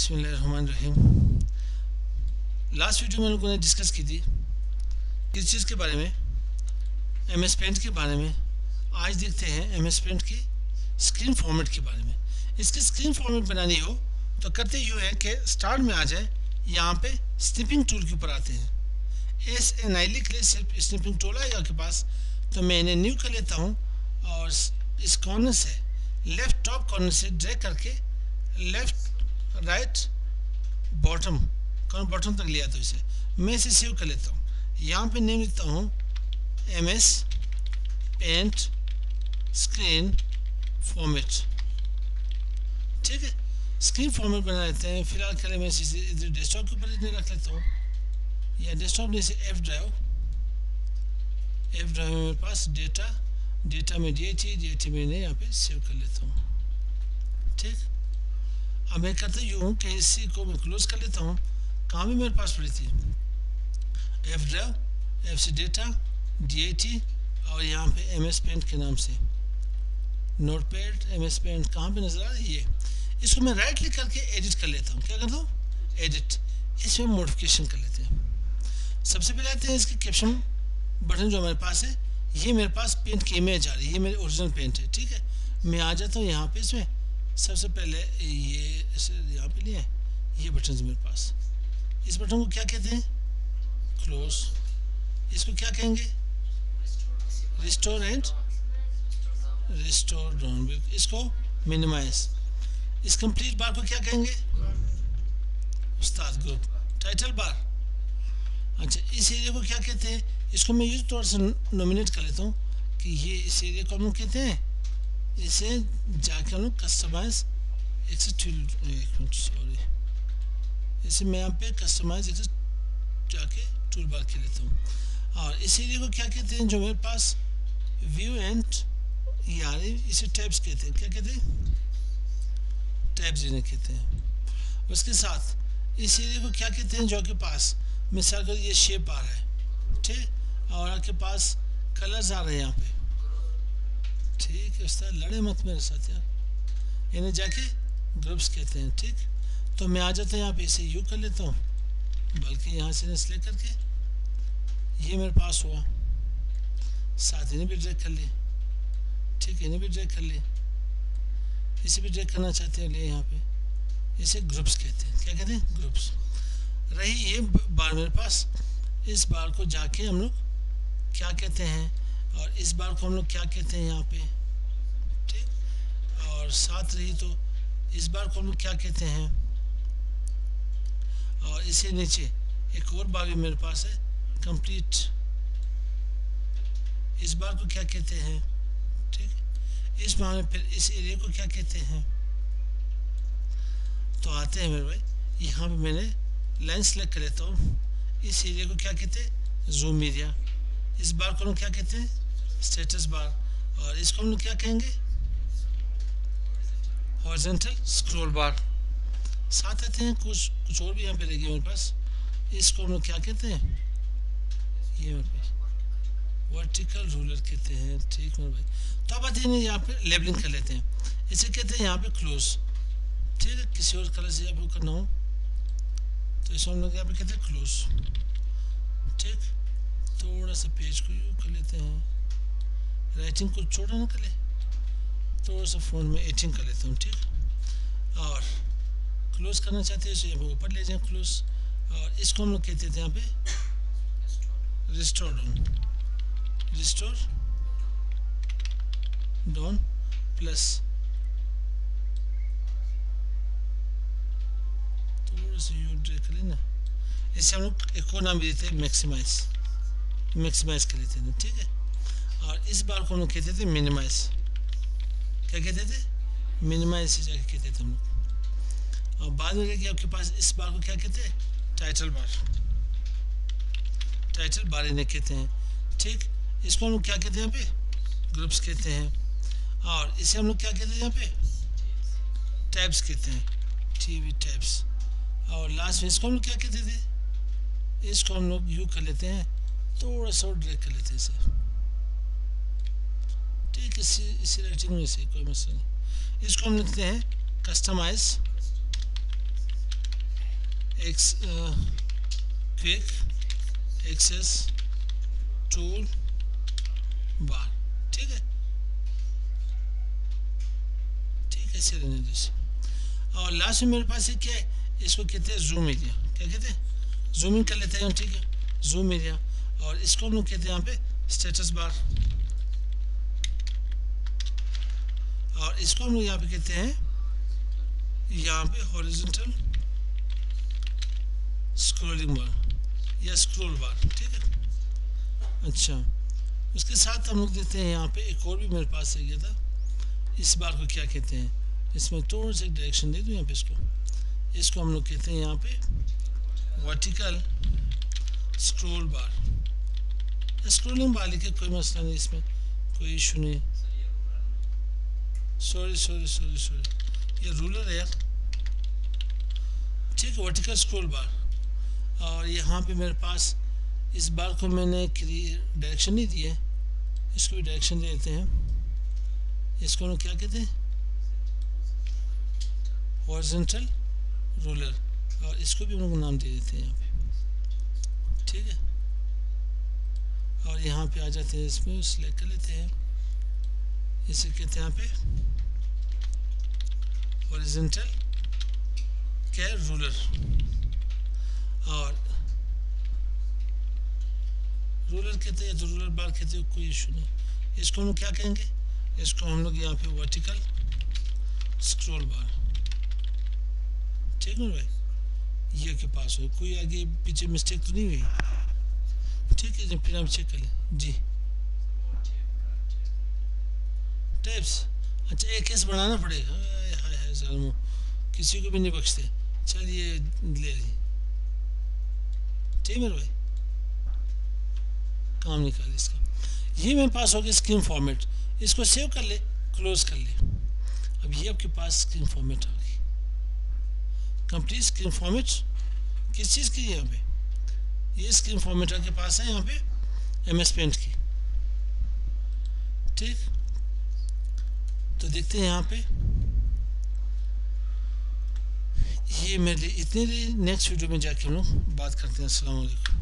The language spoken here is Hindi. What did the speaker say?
बिस्मिल्लाहिर्रहमानिर्रहीम। लास्ट वीडियो में हम लोगों ने डिस्कस की थी किस चीज़ के बारे में, MS पेंट के बारे में। आज देखते हैं MS पेंट की स्क्रीन फॉर्मेट के बारे में। इसकी स्क्रीन फॉर्मेट बनानी हो तो करते यूँ है कि स्टार्ट में आ जाए, यहाँ पे स्निपिंग टूल के ऊपर आते हैं। SNI लिख ले, सिर्फ स्निपिंग टूल आएगा आपके पास। तो मैं इन्हें न्यू कर लेता हूँ और इस कॉर्नर से लेफ्ट टॉप कॉर्नर से ड्रैग करके लेफ्ट राइट बॉटम बॉटम तक लिया। तो इसे मैं इसे सेव कर लेता हूँ। यहाँ पे नेम लिखता हूँ MS पेंट स्क्रीन फॉर्मेट। ठीक है, स्क्रीन फॉर्मेट बना लेते हैं। फिलहाल के लिए मैं इसे इधर डेस्कटॉप के ऊपर इतने रख लेता हूँ, या डेस्कटॉप में इसे F ड्राइव में मेरे पास डेटा में DAT मैंने यहाँ पे सेव कर लेता हूँ। ठीक, अब मैं करता यूँ कि इसी को मैं क्लोज कर लेता हूँ। कहाँ भी मेरे पास पड़ी थी, F ड्राइव, F से डेटा, DAT और यहाँ पे MS पेंट के नाम से नोटपैड MS पेंट कहाँ पे नजर आ रही है। इसको मैं राइट क्लिक करके एडिट कर लेता हूँ। क्या करता हूँ, एडिट। इसमें मॉडिफिकेशन कर लेते हैं। सबसे पहले आते हैं इसके कैप्शन बटन जो हमारे पास है। ये मेरे पास पेंट की इमेज आ रही है, ये मेरे ओरिजिनल पेंट है। ठीक है, मैं आ जाता हूँ यहाँ पे। इसमें सबसे पहले ये यहाँ पे लिए ये बटन मेरे पास। इस बटन को क्या कहते हैं, क्लोज। इसको क्या कहेंगे, रिस्टोर एंड रिस्टोर डाउन। इसको मिनिमाइज। इस कंप्लीट बार को क्या कहेंगे, उस्ताद ग्रुप। टाइटल बार, अच्छा इस एरिया को क्या कहते हैं, इसको मैं यूज थोड़ा सा नॉमिनेट कर लेता हूँ कि ये इस एरिया को हम लोग कहते हैं। इसे जाके हम लोग कस्टमाइज सॉरी, इसे मैं यहाँ पे कस्टमाइज जाके टूल बार के लेता हूँ। और इस एरिया को क्या कहते हैं, जो मेरे पास व्यू एंड यार इसे टैब्स कहते हैं। क्या कहते हैं, टैब्स इन्हें कहते हैं। उसके साथ इस एरिया को क्या कहते हैं, जो आपके पास मिसाल कर ये शेप आ रहा है, ठीक, और आपके पास कलर्स आ रहे हैं यहाँ पे। ठीक है, उस तरह लड़े मत मेरे साथ यार। इन्हें जाके ग्रुप्स कहते हैं। ठीक, तो मैं आ जाता हूँ यहाँ पे, इसे यू कर लेता हूँ, बल्कि यहाँ से सेलेक्ट करके ये मेरे पास हुआ। साथ इन्हें भी ड्रैग कर ले। ठीक, इन्हें भी ड्रैग कर ले, इसे भी ड्रैग करना चाहते हैं ले यहाँ पे। इसे ग्रुप्स कहते हैं। क्या कहते हैं, ग्रुप्स। रही ये बार मेरे पास, इस बार को जाके हम लोग क्या कहते हैं, और इस बार को हम लोग क्या कहते हैं यहाँ पे। ठीक, और साथ रही तो इस बार को हम लोग क्या कहते हैं, और इसे नीचे एक और बार भी मेरे पास है, कंप्लीट। इस बार को क्या कहते हैं। ठीक, इस बार में फिर इस एरिया को क्या कहते हैं। तो आते हैं मेरे भाई, यहाँ पे मैंने लाइन सेलेक्ट कर लेता हूँ। इस एरिया को क्या कहते हैं, जूम एरिया। इस बार को हम क्या कहते हैं, स्टेटस बार। और इसको हम लोग क्या कहेंगे, हॉरिजॉन्टल स्क्रॉल बार। साथ आते हैं कुछ और भी यहाँ पे रहेगी मेरे पास। इसको हम लोग क्या कहते हैं, ये मेरे पास वर्टिकल रूलर कहते हैं। ठीक मेरे भाई, तो अब आते हैं यहाँ पे लेबलिंग कर लेते हैं। इसे कहते हैं यहाँ पे क्लोज। ठीक है, किसी और कलर से आपको करना हो तो इसको हम लोग यहाँ पे कहते हैं क्लोज। ठीक, थोड़ा सा पेज को यूँ कर लेते हैं, राइटिंग को छोटा ना कर ले, थोड़ा सा फ़ोन में एडिटिंग कर लेता हूँ। ठीक, और क्लोज करना चाहते हैं इसे यहाँ पे ऊपर ले जाएं क्लोज। और इसको हम लोग कहते थे यहाँ पे रिस्टोर डाउन प्लस थोड़ा सा यू ड्रैग कर लेना। इससे हम लोग एक और नाम भी देते हैं मैक्सिमाइज कर लेते हैं। ठीक है, और इस बार को हम लोग कहते थे मिनिमाइज। क्या कहते थे, मिनिमाइज से जाके कहते थे हम लोग। और बाद में रहेगी आपके पास इस बार को क्या कहते हैं, टाइटल बार इन्हें कहते हैं। ठीक, इसको हम लोग क्या कहते हैं यहाँ पे, ग्रुप्स कहते हैं। और इसे हम लोग क्या कहते हैं यहाँ पे, टैब्स कहते हैं, TV टैब्स। और लास्ट में इसको हम लोग क्या कहते थे, इसको हम लोग यू कर लेते हैं, थोड़ा सा ड्रैग कर लेते हैं इसे। ठीक, इसी राइटिंग में से कोई मसला नहीं। इसको हम लिखते हैं customize X quick access toolbar, ठीक है, ऐसे रहने दो। और लास्ट में मेरे पास ये क्या है, इसको कहते हैं जूम एरिया। क्या कहते हैं, जूमिंग कर लेते हैं, ठीक है, जूम एरिया। और इसको हम लोग कहते हैं यहाँ पे स्टेटस बार, और इसको हम लोग यहाँ पे कहते हैं यहाँ पे हॉरिजॉन्टल स्क्रॉलिंग बार या स्क्रॉल बार, ठीक है। अच्छा, उसके साथ हम लोग देखते हैं यहाँ पे एक और भी मेरे पास है, गया था, इस बार को क्या कहते हैं, इसमें थोड़ा सा डायरेक्शन दे दूँ यहाँ पे, इसको हम लोग कहते हैं यहाँ पे वर्टिकल स्क्रॉल बार। स्क्रॉलिंग बार लिखे, कोई मसला नहीं, इसमें कोई इशू नहीं। सॉरी, ये रूलर है यार, ठीक है, वर्टिकल स्क्रॉल बार। और यहाँ पे मेरे पास इस बार को मैंने डायरेक्शन नहीं दी है, इसको भी डायरेक्शन दे देते हैं। इसको हम क्या कहते हैं, हॉरिजॉन्टल रूलर, और इसको भी हम लोग नाम दे देते हैं यहाँ पे, ठीक है। और यहाँ पे आ जाते हैं, इसमें सिलेक्ट कर लेते हैं, इसे कहते हैं यहाँ पे हॉरिजॉन्टल क्या है, रूलर। और रूलर कहते हैं तो रूलर बार कहते हैं, कोई इशू नहीं। इसको हम लोग क्या कहेंगे, इसको हम लोग यहाँ पे वर्टिकल स्क्रॉल बार, ठीक है भाई, ये के पास हो, कोई आगे पीछे मिस्टेक तो नहीं हुई, ठीक है जी। फिर हम चेक कर लें जी, टेप्स, अच्छा एक केस बढ़ाना पड़ेगा, हाय हाय सलमो, किसी को भी नहीं बख्शते। चलिए ले ली, ठीक है भाई, काम निकाल इसका। ये मेरे पास हो गया स्क्रीन फॉर्मेट, इसको सेव कर ले, क्लोज कर ले। अब ये आपके पास स्क्रीन फॉर्मेट आ गई, कंप्लीट स्क्रीन फॉर्मेट। किस चीज़ की, यहाँ पे ये स्क्रीन फॉर्मेट आपके पास है, यहाँ पे MS पेंट की, ठीक। तो देखते हैं यहाँ पे, ये मेरे लिए इतने, नेक्स्ट वीडियो में जाके हम लोग बात करते हैं। अस्सलाम वालेकुम।